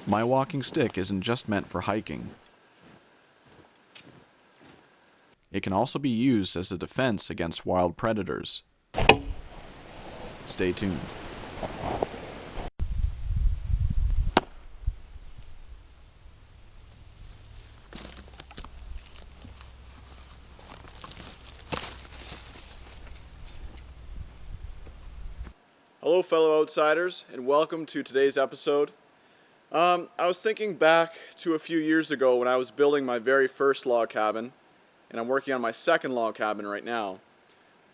My walking stick isn't just meant for hiking. It can also be used as a defense against wild predators. Stay tuned. Hello fellow outsiders, and welcome to today's episode. I was thinking back to a few years ago when I was building my very first log cabin, and I'm working on my second log cabin right now.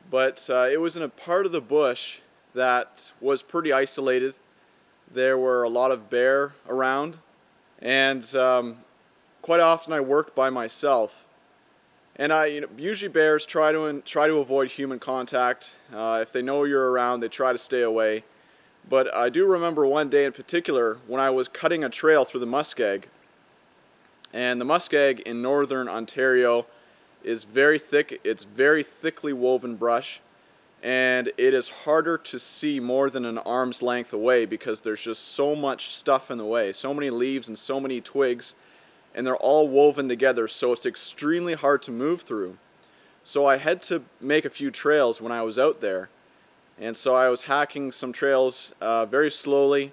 But it was in a part of the bush that was pretty isolated. There were a lot of bear around, and quite often I worked by myself. And usually bears try to avoid human contact. If they know you're around, they try to stay away. But I do remember one day in particular when I was cutting a trail through the muskeg. And the muskeg in northern Ontario is very thick. It's very thickly woven brush. And it is harder to see more than an arm's length away because there's just so much stuff in the way. So many leaves and so many twigs. And they're all woven together, so it's extremely hard to move through. So I had to make a few trails when I was out there. And so I was hacking some trails very slowly.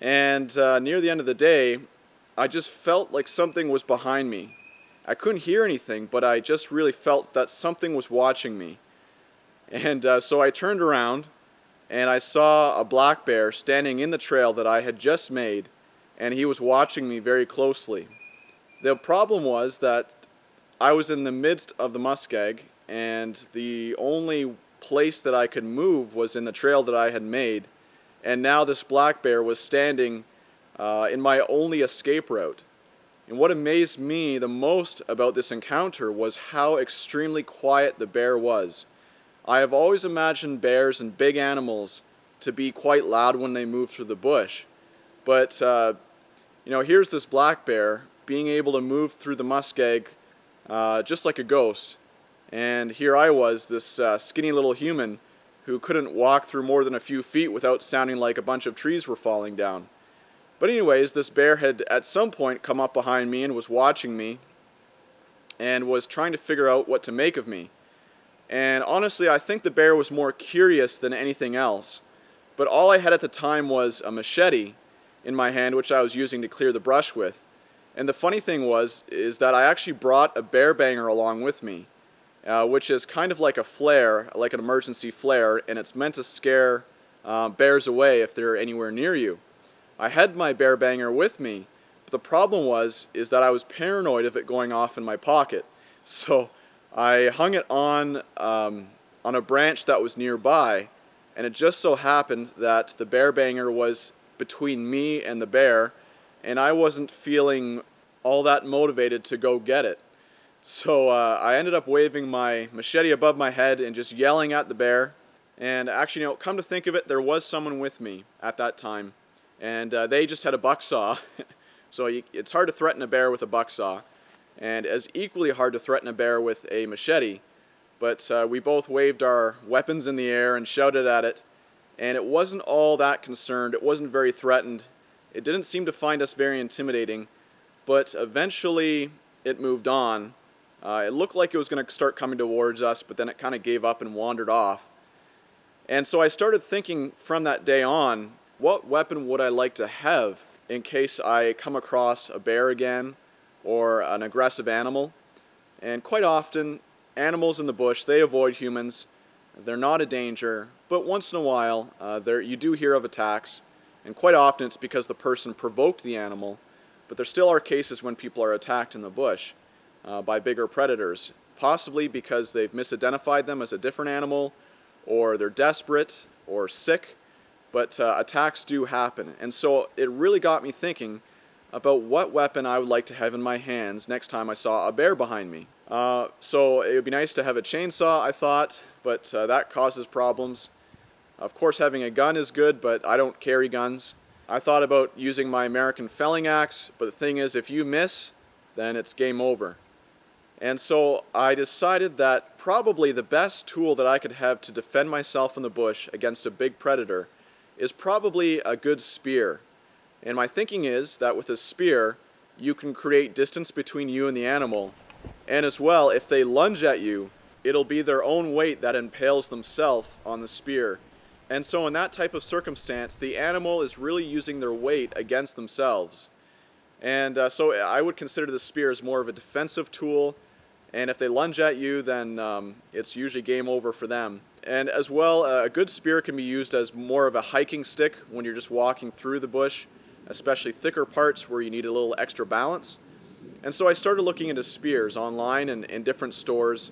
And near the end of the day, I just felt like something was behind me. I couldn't hear anything, but I just really felt that something was watching me. And so I turned around, and I saw a black bear standing in the trail that I had just made. And he was watching me very closely. The problem was that I was in the midst of the muskeg, and the only place that I could move was in the trail that I had made, and now this black bear was standing in my only escape route. And what amazed me the most about this encounter was how extremely quiet the bear was. I have always imagined bears and big animals to be quite loud when they move through the bush, but here's this black bear being able to move through the muskeg just like a ghost. And here I was, this skinny little human who couldn't walk through more than a few feet without sounding like a bunch of trees were falling down. But anyways, this bear had at some point come up behind me and was watching me and was trying to figure out what to make of me. And honestly, I think the bear was more curious than anything else. But all I had at the time was a machete in my hand, which I was using to clear the brush with. And the funny thing is that I actually brought a bear banger along with me, which is kind of like a flare, like an emergency flare, and it's meant to scare bears away if they're anywhere near you. I had my bear banger with me, but the problem is that I was paranoid of it going off in my pocket. So I hung it on a branch that was nearby, and it just so happened that the bear banger was between me and the bear, and I wasn't feeling all that motivated to go get it. So I ended up waving my machete above my head and just yelling at the bear. And actually, come to think of it, there was someone with me at that time, and they just had a bucksaw. So it's hard to threaten a bear with a bucksaw, and as equally hard to threaten a bear with a machete. But we both waved our weapons in the air and shouted at it. And it wasn't all that concerned. It wasn't very threatened. It didn't seem to find us very intimidating. But eventually, it moved on. It looked like it was going to start coming towards us, but then it kind of gave up and wandered off. And so I started thinking from that day on, what weapon would I like to have in case I come across a bear again or an aggressive animal? And quite often, animals in the bush, they avoid humans. They're not a danger, but once in a while, you do hear of attacks, and quite often it's because the person provoked the animal, but there still are cases when people are attacked in the bush by bigger predators, possibly because they've misidentified them as a different animal, or they're desperate, or sick, but attacks do happen. And so it really got me thinking about what weapon I would like to have in my hands next time I saw a bear behind me. So it would be nice to have a chainsaw, I thought, but that causes problems. Of course, having a gun is good, but I don't carry guns. I thought about using my American felling axe, but the thing is, if you miss, then it's game over. And so I decided that probably the best tool that I could have to defend myself in the bush against a big predator is probably a good spear. And my thinking is that with a spear, you can create distance between you and the animal. And as well, if they lunge at you, it'll be their own weight that impales themselves on the spear. And so in that type of circumstance, the animal is really using their weight against themselves. And so I would consider the spear as more of a defensive tool. And if they lunge at you, then it's usually game over for them. And as well, a good spear can be used as more of a hiking stick when you're just walking through the bush, especially thicker parts where you need a little extra balance. And so I started looking into spears online and in different stores.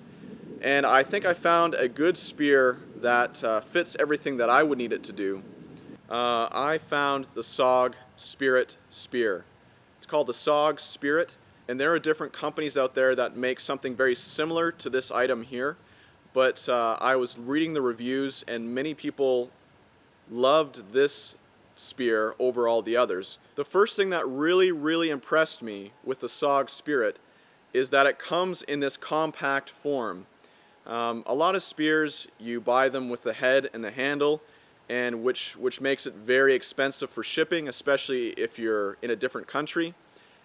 And I think I found a good spear that fits everything that I would need it to do. I found the SOG Spirit spear. It's called the SOG Spirit, and there are different companies out there that make something very similar to this item here. But I was reading the reviews, and many people loved this spear over all the others. The first thing that really impressed me with the SOG Spirit is that it comes in this compact form. A lot of spears, you buy them with the head and the handle, and which makes it very expensive for shipping, especially if you're in a different country.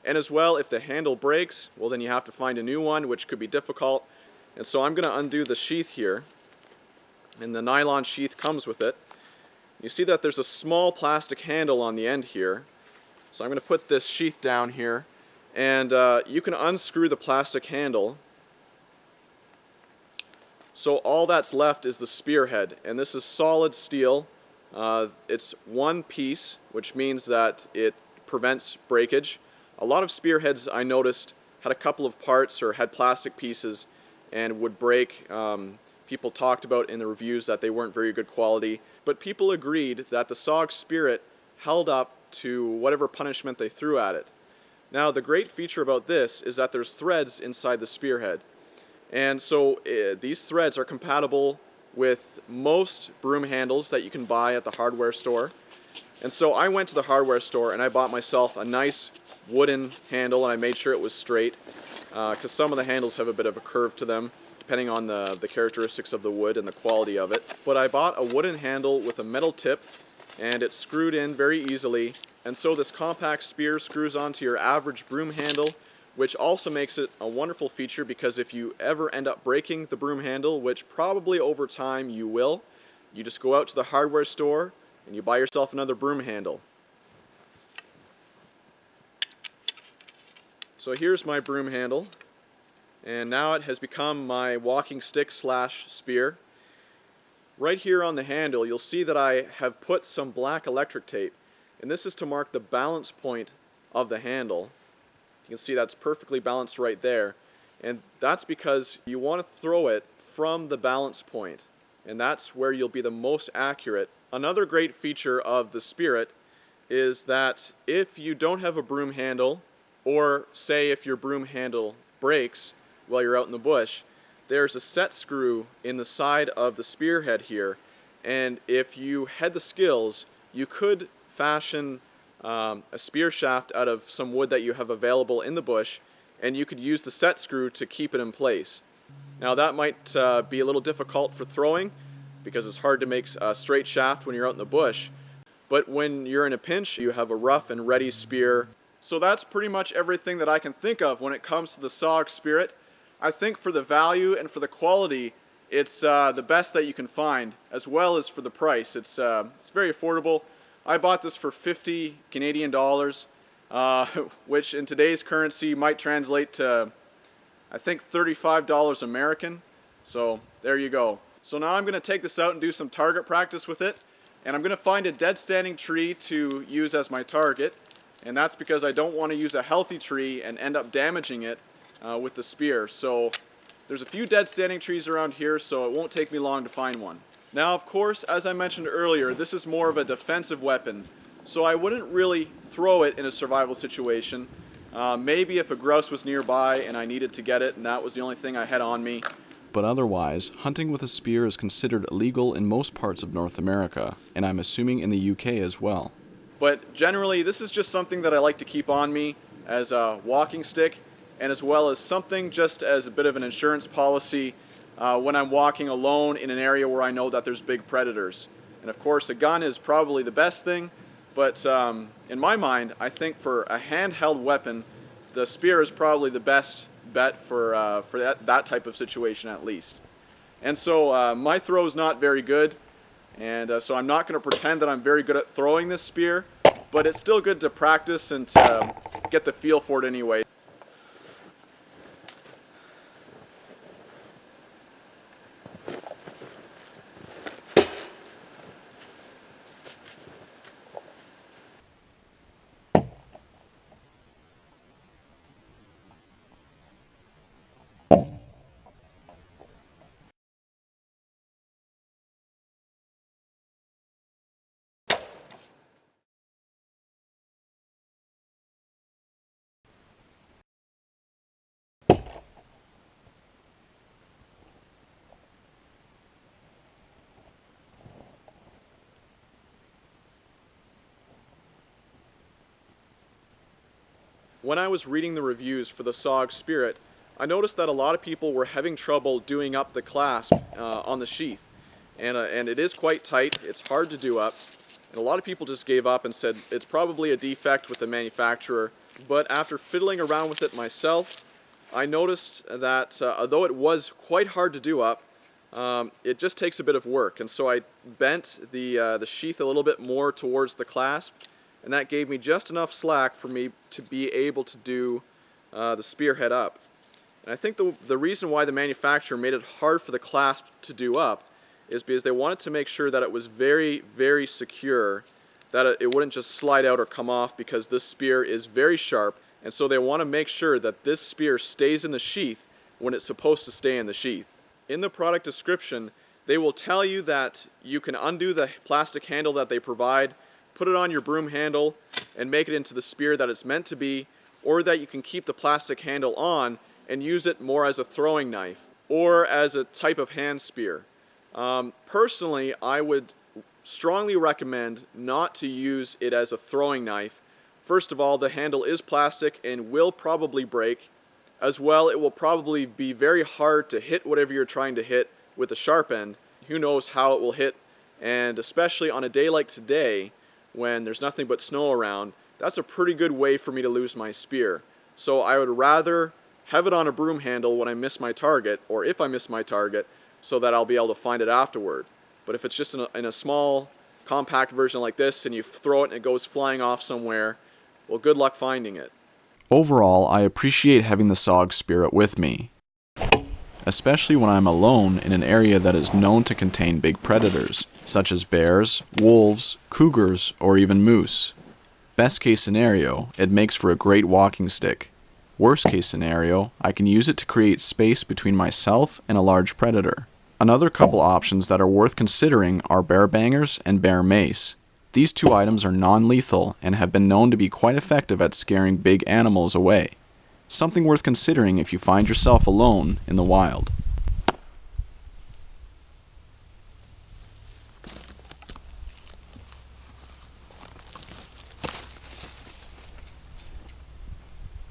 And as well, if the handle breaks, well then you have to find a new one, which could be difficult. And so I'm going to undo the sheath here, and the nylon sheath comes with it. You see that there's a small plastic handle on the end here. So I'm going to put this sheath down here, and you can unscrew the plastic handle. So all that's left is the spearhead, and this is solid steel. It's one piece, which means that it prevents breakage. A lot of spearheads I noticed had a couple of parts or had plastic pieces and would break. People talked about in the reviews that they weren't very good quality, but people agreed that the SOG Spirit held up to whatever punishment they threw at it. Now the great feature about this is that there's threads inside the spearhead. And so these threads are compatible with most broom handles that you can buy at the hardware store. And so I went to the hardware store and I bought myself a nice wooden handle, and I made sure it was straight because some of the handles have a bit of a curve to them depending on the characteristics of the wood and the quality of it. But I bought a wooden handle with a metal tip, and it's screwed in very easily. And so this compact spear screws onto your average broom handle, which also makes it a wonderful feature because if you ever end up breaking the broom handle, which probably over time you will, you just go out to the hardware store and you buy yourself another broom handle. So here's my broom handle, and now it has become my walking stick slash spear. Right here on the handle, you'll see that I have put some black electric tape, and this is to mark the balance point of the handle. You can see that's perfectly balanced right there, and that's because you want to throw it from the balance point, and that's where you'll be the most accurate. Another great feature of the Spirit is that if you don't have a broom handle, or say if your broom handle breaks while you're out in the bush, there's a set screw in the side of the spearhead here, and if you had the skills, you could fashion a spear shaft out of some wood that you have available in the bush, and you could use the set screw to keep it in place. Now that might be a little difficult for throwing because it's hard to make a straight shaft when you're out in the bush, but when you're in a pinch, you have a rough and ready spear. So that's pretty much everything that I can think of when it comes to the SOG Spirit. I think for the value and for the quality, it's the best that you can find, as well as for the price. It's very affordable. I bought this for 50 Canadian dollars, which in today's currency might translate to, I think, $35 American. So there you go. So now I'm going to take this out and do some target practice with it, and I'm going to find a dead standing tree to use as my target. And that's because I don't want to use a healthy tree and end up damaging it with the spear. So there's a few dead standing trees around here, so it won't take me long to find one. Now, of course, as I mentioned earlier, this is more of a defensive weapon, so I wouldn't really throw it in a survival situation. Maybe if a grouse was nearby and I needed to get it and that was the only thing I had on me. But otherwise, hunting with a spear is considered illegal in most parts of North America, and I'm assuming in the UK as well. But generally, this is just something that I like to keep on me as a walking stick, and as well as something just as a bit of an insurance policy when I'm walking alone in an area where I know that there's big predators. And of course, a gun is probably the best thing, But in my mind, I think for a handheld weapon, the spear is probably the best bet for that type of situation at least. And so my throw is not very good, and so I'm not going to pretend that I'm very good at throwing this spear, but it's still good to practice and to get the feel for it anyway. When I was reading the reviews for the SOG Spirit, I noticed that a lot of people were having trouble doing up the clasp on the sheath. And it is quite tight, it's hard to do up. And a lot of people just gave up and said it's probably a defect with the manufacturer. But after fiddling around with it myself, I noticed that although it was quite hard to do up, it just takes a bit of work. And so I bent the sheath a little bit more towards the clasp, and that gave me just enough slack for me to be able to do the spearhead up. And I think the reason why the manufacturer made it hard for the clasp to do up is because they wanted to make sure that it was very, very secure, that it wouldn't just slide out or come off, because this spear is very sharp, and so they want to make sure that this spear stays in the sheath when it's supposed to stay in the sheath. In the product description, they will tell you that you can undo the plastic handle that they provide, put it on your broom handle, and make it into the spear that it's meant to be, or that you can keep the plastic handle on and use it more as a throwing knife or as a type of hand spear. Personally, I would strongly recommend not to use it as a throwing knife. First of all, the handle is plastic and will probably break. As well, it will probably be very hard to hit whatever you're trying to hit with a sharp end. Who knows how it will hit, and especially on a day like today, when there's nothing but snow around, that's a pretty good way for me to lose my spear. So I would rather have it on a broom handle when I miss my target, or if I miss my target, so that I'll be able to find it afterward. But if it's just in a small, compact version like this, and you throw it and it goes flying off somewhere, well, good luck finding it. Overall, I appreciate having the SOG Spirit with me, especially when I'm alone in an area that is known to contain big predators, such as bears, wolves, cougars, or even moose. Best case scenario, it makes for a great walking stick. Worst case scenario, I can use it to create space between myself and a large predator. Another couple options that are worth considering are bear bangers and bear mace. These two items are non-lethal and have been known to be quite effective at scaring big animals away. Something worth considering if you find yourself alone in the wild.